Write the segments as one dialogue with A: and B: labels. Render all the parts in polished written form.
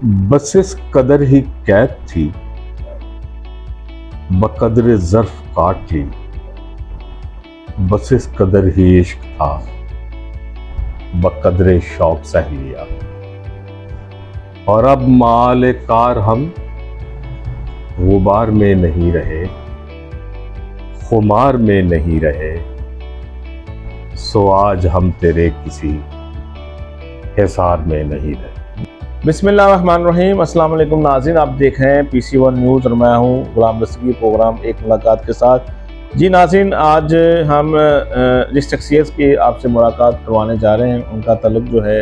A: बस इस कदर ही कैद थी, बकदर ज़र्फ काट ली। बस इस कदर ही इश्क था, बकदर शौक सह लिया। और अब माले कार हम गुबार में नहीं रहे, खुमार में नहीं रहे। सो आज हम तेरे किसी हिसार में नहीं रहे।
B: बिस्मिल्लाहिर्रहमानिर्रहीम। अस्सलाम वालेकुम नाज़रीन, आप देख रहे हैं PC1 न्यूज़ और मैं हूं गुलाम दस्तगीर। प्रोग्राम एक मुलाकात के साथ। जी नाज़रीन, आज हम जिस शख्सियत की आपसे मुलाकात करवाने जा रहे हैं उनका ताल्लुक़ जो है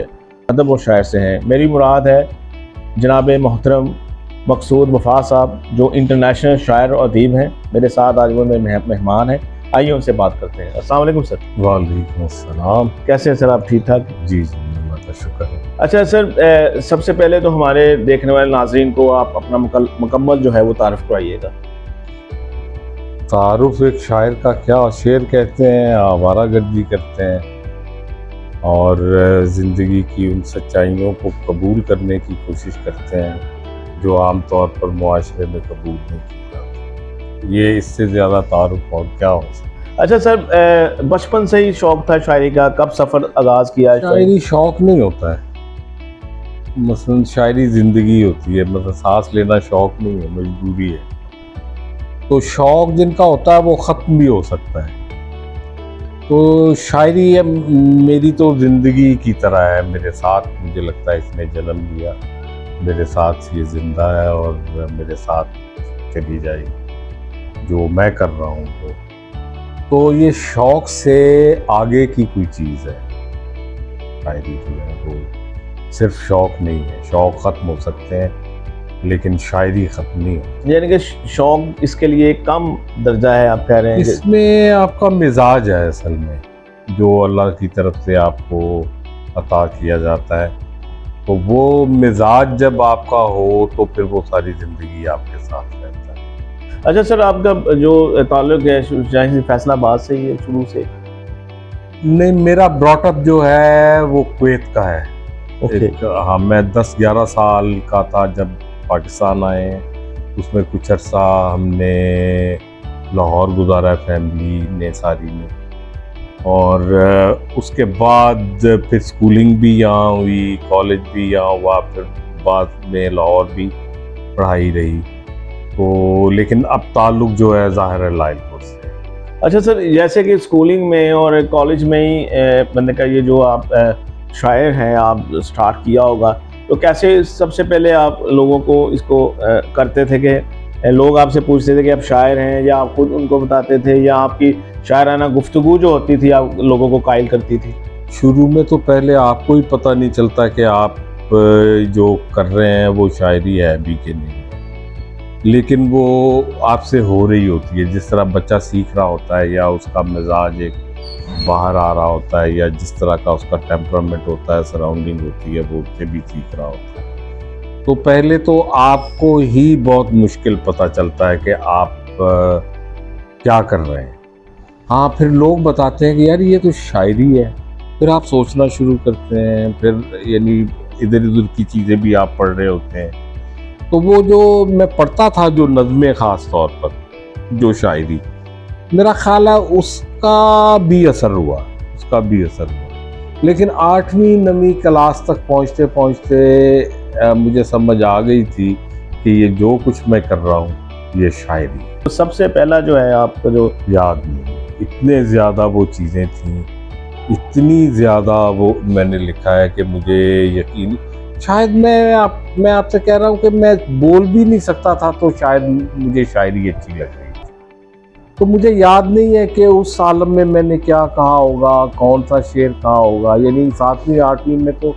B: अदब और शायर से है। मेरी मुराद है जनाब मोहतरम मकसूद वफ़ा साहब, जो इंटरनेशनल शायर और अदीब हैं। मेरे साथ आज वो मेरे मेहमान हैं। आइए उनसे बात करते हैं। अस्सलाम वालेकुम सर।
A: वालेकुम अस्सलाम।
B: कैसे हैं सर आप? ठीक ठाक?
A: जी जी, अल्लाह का शुक्र है।
B: अच्छा सर, सबसे पहले तो हमारे देखने वाले नाज़रीन को आप अपना मुकम्मल जो है वो तारुफ कराइएगा।
A: तारुफ एक शायर का क्या, शेर कहते हैं, आवारागर्दी करते हैं और ज़िंदगी की उन सच्चाइयों को कबूल करने की कोशिश करते हैं जो आम तौर पर मुआशरे में कबूल नहीं की जाती। ये इससे ज़्यादा तारुफ और क्या हो सकता है।
B: अच्छा सर, बचपन से ही शौक़ था शायरी का? कब सफ़र आगाज़ किया?
A: शायरी शौक़ नहीं होता है, मसलन शायरी ज़िंदगी होती है। मतलब सांस लेना शौक़ नहीं है, मजबूरी है। तो शौक़ जिनका होता है वो ख़त्म भी हो सकता है। तो शायरी मेरी तो ज़िंदगी की तरह है, मेरे साथ, मुझे लगता है इसने जन्म लिया, मेरे साथ ये ज़िंदा है और मेरे साथ चली जाएगी जो मैं कर रहा हूँ। तो ये शौक़ से आगे की कोई चीज़ है। शायरी जो है वो सिर्फ शौक़ नहीं है। शौक़ ख़त्म हो सकते हैं लेकिन शायरी ख़त्म नहीं हो।
B: यानी कि शौक़ इसके लिए कम दर्जा है, आप कह रहे हैं?
A: इसमें आपका मिजाज है असल में, जो अल्लाह की तरफ से आपको अता किया जाता है। तो वो मिजाज जब आपका हो तो फिर वो सारी ज़िंदगी आपके साथ रहता है।
B: अच्छा सर, आपका जो ताल्लुक़ है फैसलाबाद से ही है शुरू से?
A: नहीं, मेरा ब्रॉटअप जो है वो कुवैत का है।
B: ओके।
A: हाँ, मैं 10-11 साल का था जब पाकिस्तान आए। उसमें कुछ अर्सा हमने लाहौर गुजारा फैमिली ने सारी ने, और उसके बाद फिर स्कूलिंग भी यहाँ हुई, कॉलेज भी यहाँ हुआ, फिर बाद में लाहौर भी पढ़ाई रही। तो लेकिन अब ताल्लुक़ जो है ज़ाहिर है लायलपुर से।
B: अच्छा सर, जैसे कि स्कूलिंग में और कॉलेज में ही मैंने कहा ये जो आप शायर हैं, आप स्टार्ट किया होगा, तो कैसे सबसे पहले आप लोगों को इसको करते थे कि लोग आपसे पूछते थे कि आप शायर हैं, या आप खुद उनको बताते थे, या आपकी शायराना गुफ्तगू जो होती थी आप लोगों को कायल करती थी?
A: शुरू में तो पहले आपको ही पता नहीं चलता कि आप जो कर रहे हैं वो शायरी है भी कि नहीं, लेकिन वो आपसे हो रही होती है। जिस तरह बच्चा सीख रहा होता है या उसका मिजाज एक बाहर आ रहा होता है, या जिस तरह का उसका टेम्परामेंट होता है, सराउंडिंग होती है, वो उससे भी सीख रहा होता है। तो पहले तो आपको ही बहुत मुश्किल पता चलता है कि आप क्या कर रहे हैं। हाँ, फिर लोग बताते हैं कि यार ये तो शायरी है। फिर आप सोचना शुरू करते हैं, फिर यानी इधर उधर की चीज़ें भी आप पढ़ रहे होते हैं। तो वो जो मैं पढ़ता था, जो नज़्में ख़ास तौर पर, जो शायरी, मेरा ख्याल है उसका भी असर हुआ। लेकिन 8वीं-9वीं क्लास तक पहुँचते पहुँचते मुझे समझ आ गई थी कि ये जो कुछ मैं कर रहा हूँ ये शायरी है।
B: तो सबसे पहला जो है आपका जो
A: याद नहीं, इतने ज़्यादा वो चीज़ें थीं, इतनी ज़्यादा वो मैंने लिखा है कि मुझे यकीन, शायद मैं आपसे कह रहा हूँ कि मैं बोल भी नहीं सकता था, तो शायद मुझे शायरी अच्छी लग रही थी। तो मुझे याद नहीं है कि उस आलम में मैंने क्या कहा होगा, कौन सा शेर कहा होगा। यानी 7वीं-8वीं में तो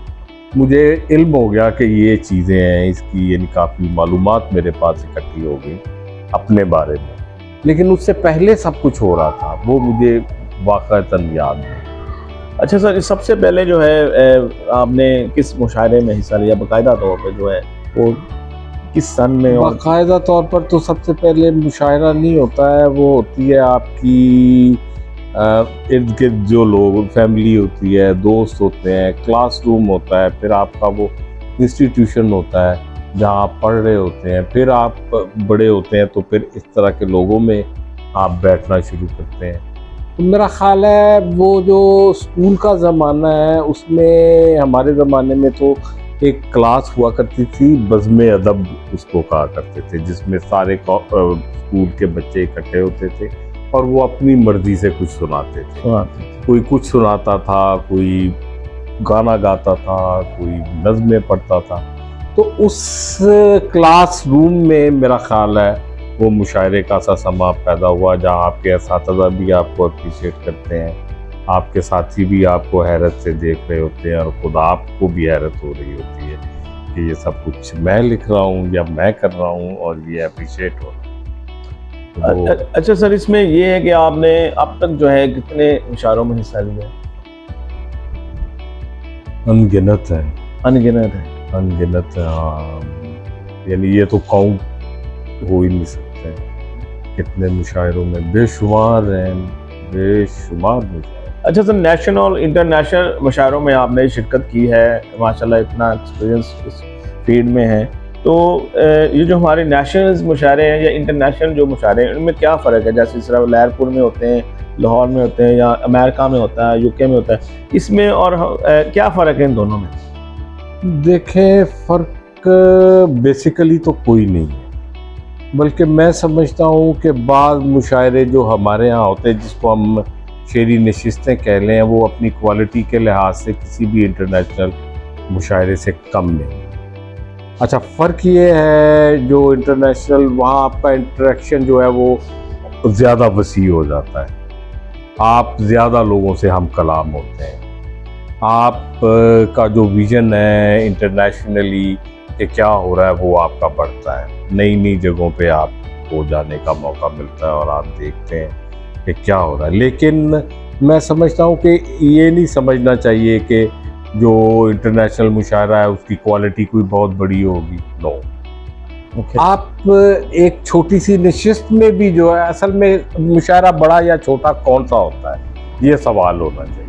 A: मुझे इल्म हो गया कि ये चीज़ें हैं, इसकी यानी काफ़ी मालूमात मेरे पास इकट्ठी हो गई अपने बारे में। लेकिन उससे पहले सब कुछ हो रहा था, वो मुझे वाक़अतन याद नहीं।
B: अच्छा सर, सबसे पहले जो है आपने किस मुशायरे में हिस्सा लिया बाकायदा तौर पे, जो है वो किस सन में? और
A: बाकायदा तौर पर तो सबसे पहले मुशायरा नहीं होता है, वो होती है आपकी इर्द गिर्द जो लोग, फैमिली होती है, दोस्त होते हैं, क्लासरूम होता है, फिर आपका वो इंस्टीट्यूशन होता है। जहाँ आप पढ़ रहे होते हैं, फिर आप बड़े होते हैं तो फिर इस तरह के लोगों में आप बैठना शुरू करते हैं। तो मेरा ख्याल है वो जो स्कूल का ज़माना है उसमें, हमारे ज़माने में तो एक क्लास हुआ करती थी, बज़्म अदब उसको कहा करते थे, जिसमें सारे स्कूल के बच्चे इकट्ठे होते थे और वो अपनी मर्जी से कुछ सुनाते थे। कोई कुछ सुनाता था, कोई गाना गाता था, कोई नज़्में पढ़ता था। तो उस क्लासरूम में मेरा ख्याल है वो मुशायरे का सा समा पैदा हुआ, जहाँ आपके असातिज़ा भी आपको अप्रिशिएट करते हैं, आपके साथी भी आपको हैरत से देख रहे होते हैं और खुद आपको भी हैरत हो रही होती है कि ये सब कुछ मैं लिख रहा हूँ या मैं कर रहा हूँ और ये अप्रिशिएट हो रहा है।
B: अच्छा सर, इसमें ये है कि आपने अब तक जो है कितने मुशायरों में हिस्सा लिया?
A: अनगिनत है,
B: अनगिनत है।
A: अनगिनत है, हाँ। यानी ये तो काउंट हो ही नहीं सकते कितने मुशायरों में, बेशुमार हैं, बेशुमार मुशायरे।
B: अच्छा सर, नेशनल और इंटरनेशनल मुशायरों में आपने शिरकत की है, माशाल्लाह इतना एक्सपीरियंस इस फील्ड में है, तो ये जो हमारे नेशनल मुशायरे हैं या इंटरनेशनल जो मुशायरे हैं, इनमें क्या फ़र्क है? जैसे इस तरह लहरपुर में होते हैं, लाहौर में होते हैं, या अमेरिका में होता है, यूके में होता है, इसमें और क्या फ़र्क है इन दोनों में?
A: देखें, फ़र्क बेसिकली तो कोई नहीं है, बल्कि मैं समझता हूँ कि बाद मुशायरे जो हमारे यहाँ होते हैं, जिसको हम शेरी नशिस्तें कह लें, वो अपनी क्वालिटी के लिहाज से किसी भी इंटरनेशनल मुशायरे से कम नहीं। अच्छा, फ़र्क ये है जो इंटरनेशनल, वहाँ आपका इंटरेक्शन जो है वो ज़्यादा वसी हो जाता है, आप ज़्यादा लोगों से हम कलाम होते हैं, आप का जो विज़न है इंटरनेशनली कि क्या हो रहा है वो आपका बढ़ता है, नई नई जगहों पे आपको जाने का मौका मिलता है और आप देखते हैं कि क्या हो रहा है। लेकिन मैं समझता हूँ कि ये नहीं समझना चाहिए कि जो इंटरनेशनल मुशायरा है उसकी क्वालिटी कोई बहुत बड़ी होगी, नो। आप एक छोटी सी नशिस्त में भी जो है, असल में मुशायरा बड़ा या छोटा कौन सा होता है, ये सवाल होना चाहिए,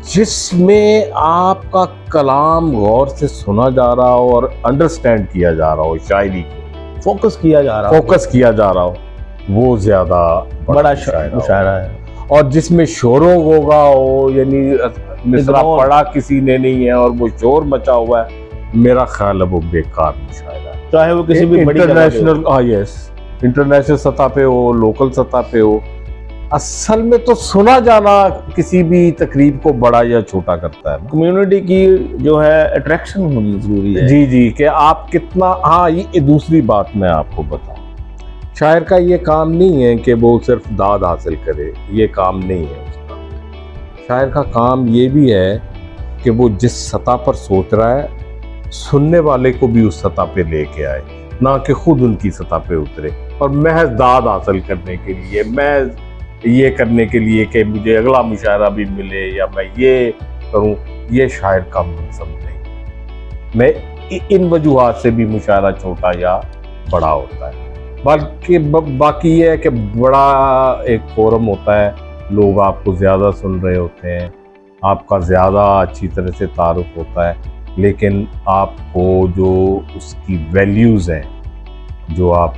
A: जिसमें आपका कलाम गौर से सुना जा रहा हो और अंडरस्टैंड किया जा रहा हो, शायरी को
B: फोकस किया जा रहा हो,
A: वो ज़्यादा बड़ा
B: मुशायरा है।
A: और जिसमें शोरों होगा हो, यानी मिसरा पढ़ा किसी ने नहीं है और वो शोर मचा हुआ है, मेरा ख्याल है वो बेकार मुशायरा है,
B: चाहे वो किसी भी बड़ी
A: इंटरनेशनल, इंटरनेशनल सतह पे हो, लोकल सतह पे हो। असल में तो सुना जाना किसी भी तकरीब को बड़ा या छोटा करता है।
B: कम्युनिटी की जो है अट्रैक्शन होनी जरूरी है।
A: जी, कि आप कितना, हाँ, ये दूसरी बात मैं आपको बताऊं, शायर का ये काम नहीं है कि वो सिर्फ दाद हासिल करे, ये काम नहीं है उसका। शायर का काम ये भी है कि वो जिस सतह पर सोच रहा है, सुनने वाले को भी उस सतह पे लेके आए, ना कि खुद उनकी सतह पे उतरे और महज दाद हासिल करने के लिए, महज ये करने के लिए कि मुझे अगला मुशायरा भी मिले या मैं ये करूं, ये शायर का मनसब नहीं। मैं इन वजूहात से भी मुशायरा छोटा या बड़ा होता है, बल्कि बाकी ये है कि बड़ा एक फोरम होता है, लोग आपको ज़्यादा सुन रहे होते हैं, आपका ज़्यादा अच्छी तरह से तारुफ होता है, लेकिन आपको जो उसकी वैल्यूज़ हैं जो आप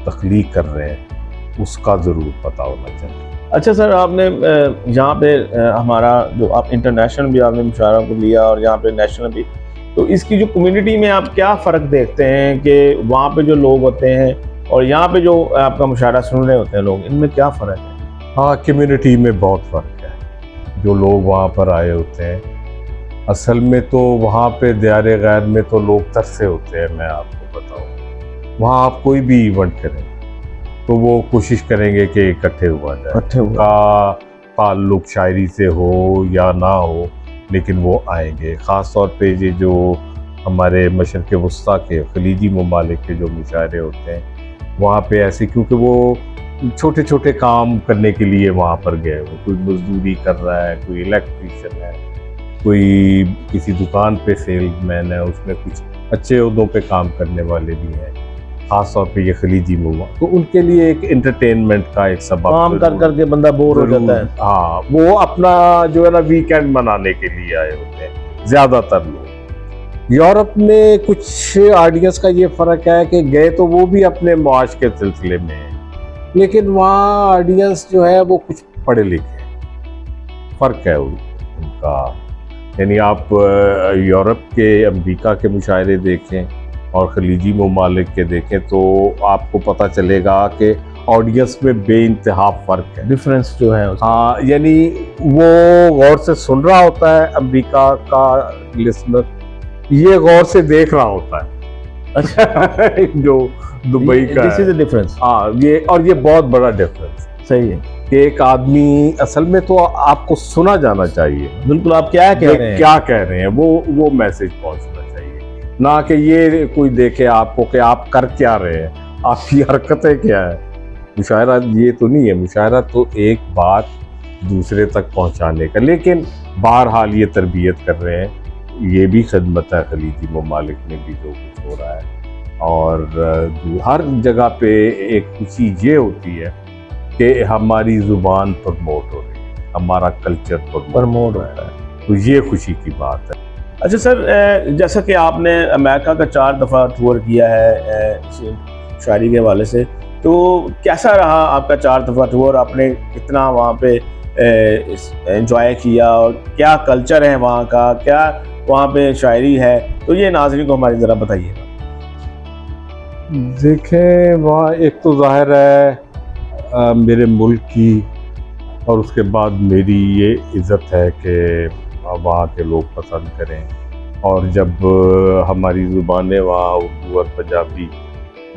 A: तख्लीक कर रहे हैं उसका ज़रूर पता होना चाहिए।
B: अच्छा सर, आपने यहाँ पे हमारा जो आप इंटरनेशनल भी आपने मुशायरा को लिया और यहाँ पे नेशनल भी, तो इसकी जो कम्युनिटी में आप क्या फ़र्क देखते हैं कि वहाँ पे जो लोग होते हैं और यहाँ पे जो आपका मुशायरा सुन रहे होते हैं लोग, इनमें क्या फ़र्क है?
A: हाँ, कम्युनिटी में बहुत फ़र्क है। जो लोग वहाँ पर आए होते हैं, असल में तो वहाँ पे दियारे गैर में तो लोग तरसे होते हैं। मैं आपको बताऊँ, वहाँ आप कोई भी इवेंट करें तो वो कोशिश करेंगे कि इकट्ठे हुआ जाए, का ताल्लुक शायरी से हो या ना हो, लेकिन वो आएंगे। ख़ास तौर पे ये जो हमारे मशरक़ वस्ता के खलीजी ममालिक के जो मुशायरे होते हैं, वहाँ पे ऐसे, क्योंकि वो छोटे छोटे काम करने के लिए वहाँ पर गए हो, कोई मजदूरी कर रहा है, कोई इलेक्ट्रीशियन है, कोई किसी दुकान पे सेल्समैन है, उसमें कुछ अच्छे उहदों पे काम करने वाले भी हैं, ख़ास तौर पे ये खलीजी मुमा, तो उनके लिए एक एंटरटेनमेंट का एक सबब
B: काम कर करके बंदा बोर हो जाता है।
A: हाँ, वो अपना जो है ना वीकेंड मनाने के लिए आए होते हैं ज़्यादातर लोग। यूरोप में कुछ ऑडियंस का ये फ़र्क है कि गए तो वो भी अपने मौज के सिलसिले में है, लेकिन वहाँ ऑडियंस जो है वो कुछ पढ़े लिखे हैं। फ़र्क है उनका। यानी आप यूरोप के अमेरिका के मुशायरे देखें और खलीजी ममालिक के देखें तो आपको पता चलेगा कि ऑडियंस में बेइंतहा फ़र्क है,
B: डिफरेंस जो है उसका।
A: हाँ, यानी वो गौर से सुन रहा होता है अमेरिका का लिसनर, ये गौर से देख रहा होता है।
B: अच्छा
A: जो दुबई का
B: दिस इज
A: है।
B: The difference.
A: हाँ, ये बहुत बड़ा डिफरेंस
B: सही है,
A: कि एक आदमी असल में तो आपको सुना जाना चाहिए,
B: बिल्कुल। आप क्या कह रहे हैं,
A: क्या कह रहे हैं, वो मैसेज पहुंचना चाहिए, ना कि ये कोई देखे आपको कि आप कर क्या रहे हैं, आपकी हरकतें क्या है। मुशायरा ये तो नहीं है, मुशायरा तो एक बात दूसरे तक पहुंचाने का, लेकिन बहरहाल ये तरबियत कर रहे हैं, ये भी खिदमत है खलीजी ममालिक में भी जो कुछ हो रहा है। और हर जगह पे एक खुशी ये होती है कि हमारी ज़ुबान प्रमोट हो रही है, हमारा कल्चर
B: प्रमोट हो रहा है,
A: तो ये खुशी की बात है।
B: अच्छा सर, जैसा कि आपने अमेरिका का 4 दफ़ा टूर किया है इस शायरी के हवाले से, तो कैसा रहा आपका 4 दफ़ा टूर? आपने कितना वहाँ पे एंजॉय किया और क्या कल्चर है वहाँ का, क्या वहाँ पे शायरी है? तो ये नाज़रीन को हमारी ज़रा बताइएगा।
A: देखें, वहाँ एक तो ज़ाहिर है मेरे मुल्क की, और उसके बाद मेरी ये इज़्ज़त है कि वहाँ के लोग पसंद करें, और जब हमारी ज़ुबानें वहाँ उर्दू और पंजाबी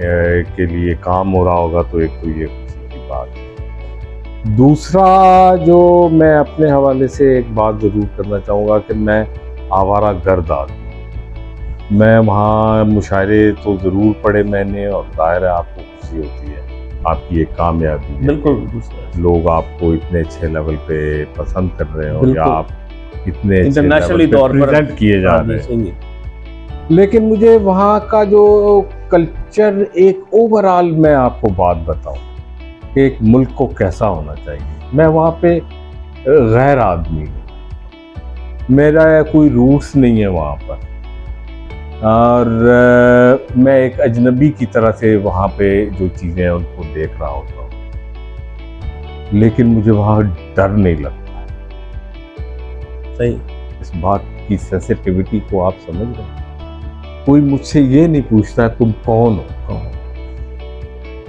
A: के लिए काम हो रहा होगा तो एक तो ये खुशी की बात है। दूसरा जो मैं अपने हवाले से एक बात ज़रूर करना चाहूँगा कि मैं आवारा गर्द आदमी, मैं वहाँ मुशायरे तो ज़रूर पढ़े मैंने, और ज़ाहिर है आपको खुशी होती है, आपकी एक कामयाबी है,
B: बिल्कुल,
A: लोग आपको इतने अच्छे लेवल पे पसंद कर रहे हो या आप इतने
B: इंटरनेशनली तौर पर
A: प्रेजेंट किए जा
B: हाँ जी,
A: रहे हैं।
B: सही है।
A: लेकिन मुझे वहाँ का जो कल्चर, एक ओवरऑल मैं आपको बात बताऊं कि एक मुल्क को कैसा होना चाहिए, मैं वहाँ पे गैर आदमी हूँ, मेरा कोई रूट्स नहीं है वहाँ पर, और मैं एक अजनबी की तरह से वहाँ पे जो चीज़ें हैं उनको देख रहा होता हूँ, लेकिन मुझे वहाँ डर नहीं लगता।
B: सही,
A: इस बात की सेंसिटिविटी को आप समझ रहे हैं? कोई मुझसे ये नहीं पूछता तुम कौन हो।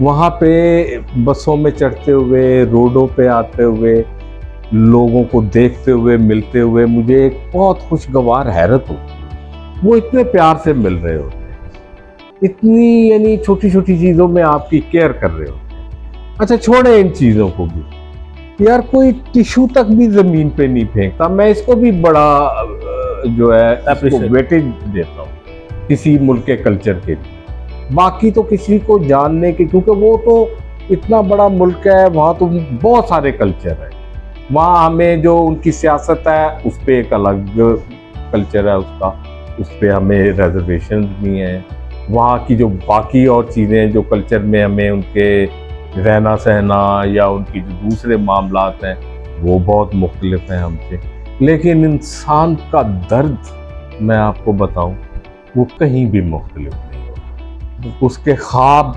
A: वहाँ पे बसों में चढ़ते हुए, रोडों पे आते हुए, लोगों को देखते हुए, मिलते हुए मुझे एक बहुत खुशगवार हैरत होती है। वो इतने प्यार से मिल रहे होते हैं, इतनी यानी छोटी छोटी चीज़ों में आपकी केयर कर रहे होते हैं। अच्छा, छोड़े इन चीज़ों को भी, यार कोई टिश्यू तक भी ज़मीन पे नहीं फेंकता, मैं इसको भी बड़ा जो है वेटेज देता हूँ किसी मुल्क के कल्चर के लिए। बाकी तो किसी को जानने की, क्योंकि वो तो इतना बड़ा मुल्क है, वहाँ तो बहुत सारे कल्चर है, वहाँ हमें जो उनकी सियासत है उस पर एक अलग कल्चर है उसका, उस पर हमें रिजर्वेशन नहीं है। वहाँ की जो बाकी और चीज़ें जो कल्चर में हमें उनके रहना सहना या उनकी जो दूसरे मामलात हैं वो बहुत मुख्तलिफ हैं हमसे। लेकिन इंसान का दर्द मैं आपको बताऊं, वो कहीं भी मुख्तलिफ नहीं होता, उसके ख्वाब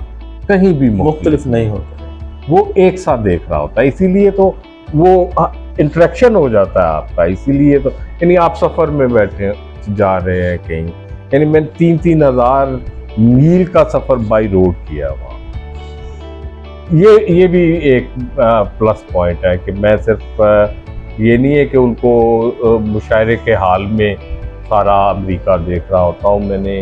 A: कहीं भी मुख्तलिफ नहीं होते, वो एक साथ देख रहा होता है। इसीलिए तो वो इंटरेक्शन हो जाता है आपका। इसीलिए तो यानी आप सफ़र में बैठे जा रहे हैं कहीं, यानी मैंने 3-3 हज़ार मील का सफ़र बाई रोड किया वहाँ। ये भी एक प्लस पॉइंट है कि मैं सिर्फ ये नहीं है कि उनको मुशायरे के हाल में सारा अमेरिका देख रहा होता हूँ, मैंने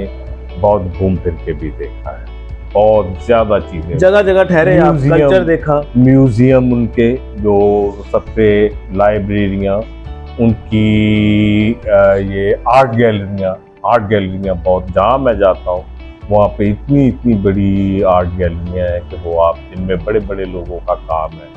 A: बहुत घूम फिर के भी देखा है, बहुत ज़्यादा चीज़ें,
B: जगह जगह ठहरे, आप कल्चर देखा,
A: म्यूज़ियम उनके जो सबसे, लाइब्रेरियाँ उनकी, ये आर्ट गैलरियाँ बहुत, जहाँ मैं जाता हूँ वहाँ पे इतनी बड़ी आर्ट गैलरियाँ हैं कि वो आप, जिनमें बड़े बड़े लोगों का काम है,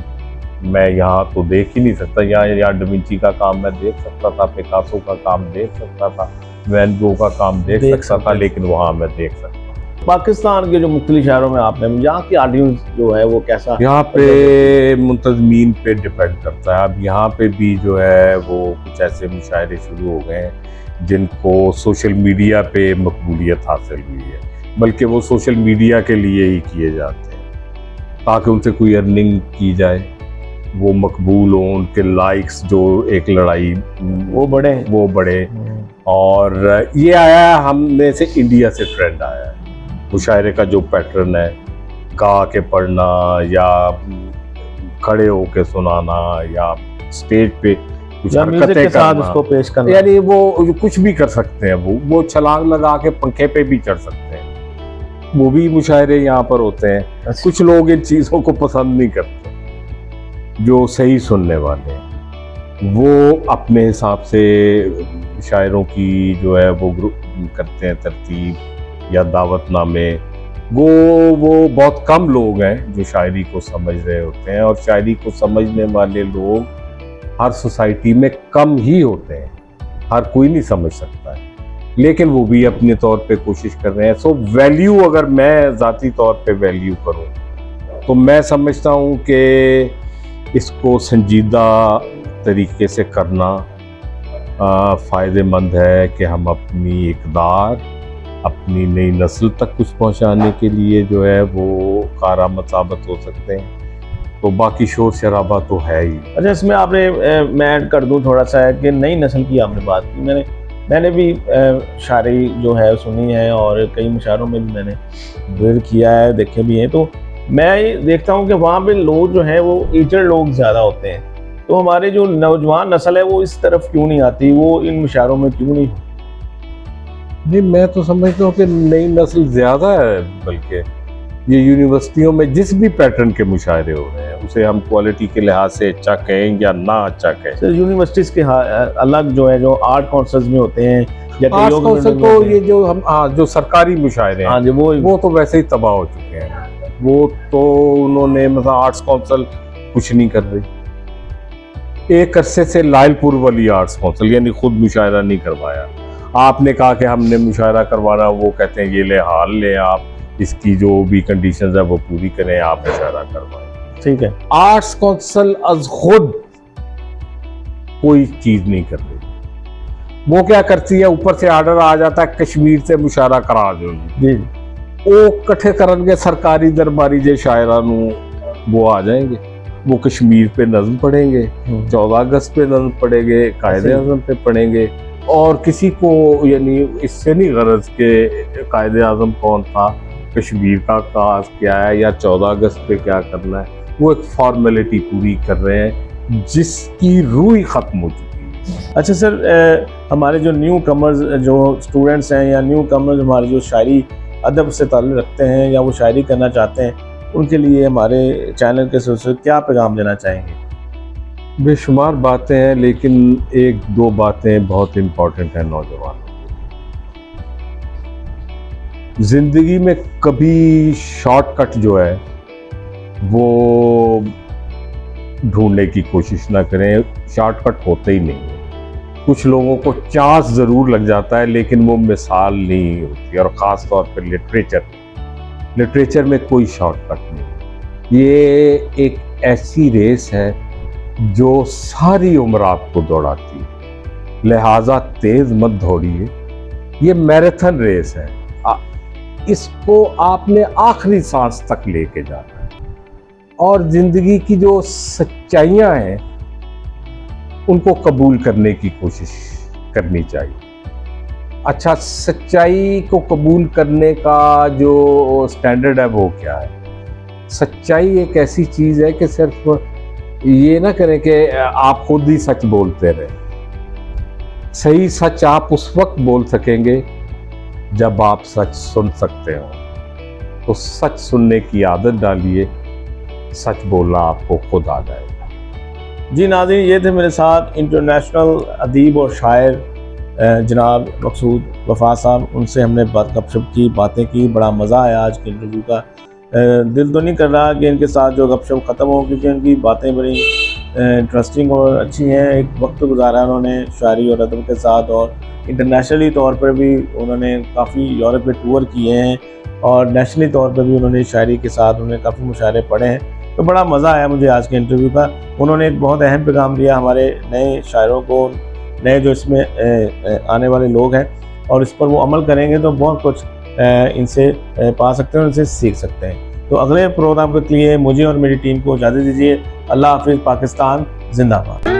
A: मैं यहाँ तो देख ही नहीं सकता। यहाँ डा विंची का काम मैं देख सकता था, पिकासो का काम देख सकता था, वैन गो का काम देख सकता था, लेकिन वहाँ मैं देख सकता हूँ।
B: पाकिस्तान के जो मुख्तलिफ शहरों में आपने, यहाँ की ऑडियंस जो है वो कैसा?
A: यहाँ पे मुंतज़मीन पे डिपेंड करता है। अब यहाँ पे भी जो है वो कुछ ऐसे मुशायरे शुरू हो गए हैं जिनको सोशल मीडिया पे मकबूलियत हासिल हुई है, बल्कि वो सोशल मीडिया के लिए ही किए जाते हैं ताकि उनसे कोई अर्निंग की जाए, वो मकबूल हों, उनके लाइक्स जो एक लड़ाई
B: वो बढ़े।
A: और ये आया है हम में से, इंडिया से ट्रेंड आया है मुशायरे का जो पैटर्न है, गा के पढ़ना या खड़े होके सुनाना या स्टेज पे कुछ
B: म्यूजिक के साथ उसको पेश करना,
A: यानी वो कुछ भी कर सकते हैं, वो छलांग लगा के पंखे पे भी चढ़ सकते हैं, वो भी मुशायरे यहाँ पर होते हैं।
B: अच्छा।
A: कुछ लोग इन चीज़ों को पसंद नहीं करते, जो सही सुनने वाले हैं वो अपने हिसाब से शायरों की जो है वो ग्रुप करते हैं तरतीब या दावतनामे। वो बहुत कम लोग हैं जो शायरी को समझ रहे होते हैं, और शायरी को समझने वाले लोग हर सोसाइटी में कम ही होते हैं, हर कोई नहीं समझ सकता है, लेकिन वो भी अपने तौर पे कोशिश कर रहे हैं। सो वैल्यू, अगर मैं ज़ाती तौर पे वैल्यू करूं तो मैं समझता हूं कि इसको संजीदा तरीके से करना फ़ायदेमंद है कि हम अपनी इक़दार, अपनी नई नस्ल तक कुछ पहुंचाने के लिए जो है वो कारामद साबित हो सकते हैं। तो बाकी शोर शराबा तो है ही।
B: अच्छा, इसमें आपने मैं ऐड कर दूं थोड़ा सा है कि नई नस्ल की आपने बात की, मैंने भी शायरी जो है सुनी है और कई मुशायरों में भी मैंने विज़िट किया है, देखे भी हैं। तो मैं देखता हूं कि वहाँ पे लोग जो हैं वो एजड लोग ज़्यादा होते हैं, तो हमारे जो नौजवान नस्ल है वो इस तरफ क्यों नहीं आती, वो इन मुशायरों में क्यों नहीं?
A: जी, मैं तो समझता हूँ कि नई नस्ल ज़्यादा है, बल्कि ये यूनिवर्सिटियों में जिस भी पैटर्न के मुशायरे हो रहे हैं उसे हम क्वालिटी के लिहाज से अच्छा कहें या ना अच्छा कहें।
B: सर, यूनिवर्सिटीज़ के अलग जो है, जो आर्ट काउंसिल्स में होते हैं या
A: आर्ट काउंसिल को ये जो हम जो सरकारी मुशायरे हैं,
B: हाँ जी,
A: वो तो वैसे ही तबाह हो चुके हैं। वो तो उन्होंने मतलब आर्ट्स काउंसिल कुछ नहीं कर रही। एक अरसे से लायलपुर वाली आर्ट्स काउंसिल यानी खुद मुशायरा नहीं करवाया। आपने कहा कि हमने मुशायरा करवाना, वो कहते हैं ये ले हाल ले, आप इसकी जो भी कंडीशंस है वो पूरी करें, आप मुशायरा करवाएं।
B: ठीक है।
A: आर्ट्स काउंसिल अज खुद कोई चीज नहीं कर रही। वो क्या करती है, ऊपर से आर्डर आ जाता है कश्मीर से मुशायरा करा दो जी, वो कट्ठे करनगे सरकारी दरबारी जे शायरा नू, वो आ जाएंगे, वो कश्मीर पे नज़्म पढ़ेंगे, 14 अगस्त पे नज़्म पढ़ेंगे, कायदे आज़म पे पढ़ेंगे, और किसी को यानी इससे नहीं गरज के कायदे आज़म कौन था, कश्मीर का काज क्या है या 14 अगस्त पे क्या करना है, वो एक फॉर्मेलिटी पूरी कर रहे हैं जिसकी रूह ही ख़त्म हो चुकी है।
B: अच्छा सर, हमारे जो न्यू कमर्स जो स्टूडेंट्स हैं या न्यू कमर्स हमारे जो शायरी अदब से ताल्लुक़ रखते हैं या वो शायरी करना चाहते हैं, उनके लिए हमारे चैनल के सिलसिले क्या पैगाम देना चाहेंगे?
A: बेशुमार बातें हैं, लेकिन एक दो बातें बहुत इम्पोर्टेंट हैं नौजवानों के। ज़िंदगी में कभी शॉर्टकट जो है वो ढूंढने की कोशिश ना करें, शॉर्टकट होते ही नहीं है। कुछ लोगों को चांस ज़रूर लग जाता है, लेकिन वो मिसाल नहीं होती, और ख़ास तौर पर लिटरेचर में कोई शॉर्टकट नहीं। ये एक ऐसी रेस है जो सारी उम्र आपको दौड़ाती है, लिहाजा तेज मत दौड़िए। ये मैराथन रेस है, इसको आपने आखिरी सांस तक लेके जाना है, और जिंदगी की जो सच्चाइयां हैं उनको कबूल करने की कोशिश करनी चाहिए। अच्छा, सच्चाई को कबूल करने का जो स्टैंडर्ड है वो क्या है? सच्चाई एक ऐसी चीज़ है कि सिर्फ ये ना करें कि आप खुद ही सच बोलते रहें। सही सच आप उस वक्त बोल सकेंगे जब आप सच सुन सकते हो, तो सच सुनने की आदत डालिए, सच बोलना आपको खुद आ जाएगा।
B: जी नाज़रीन, ये थे मेरे साथ इंटरनेशनल अदीब और शायर जनाब मकसूद वफ़ा साहब। उनसे हमने गपशप की, बातें की, बड़ा मज़ा आया आज के इंटरव्यू का। दिल तो नहीं कर रहा कि इनके साथ जो गपशप ख़त्म हो, क्योंकि उनकी बातें बड़ी इंटरेस्टिंग और अच्छी हैं। एक वक्त गुजारा उन्होंने शायरी और अदब के साथ, और इंटरनेशनली तौर पर भी उन्होंने काफ़ी यूरोप में टूर किए हैं, और नेशनली तौर पर भी उन्होंने शायरी के साथ उन्होंने काफ़ी मुशायरे पढ़े हैं। तो बड़ा मज़ा आया मुझे आज के इंटरव्यू का। उन्होंने एक बहुत अहम पैगाम दिया हमारे नए शायरों को, नए जो इसमें आने वाले लोग हैं और इस पर वो अमल करेंगे तो बहुत कुछ इनसे पा सकते हैं और इनसे सीख सकते हैं। तो अगले प्रोग्राम के लिए मुझे और मेरी टीम को इजाज़त दीजिए। अल्लाह हाफिज़। पाकिस्तान जिंदाबाद।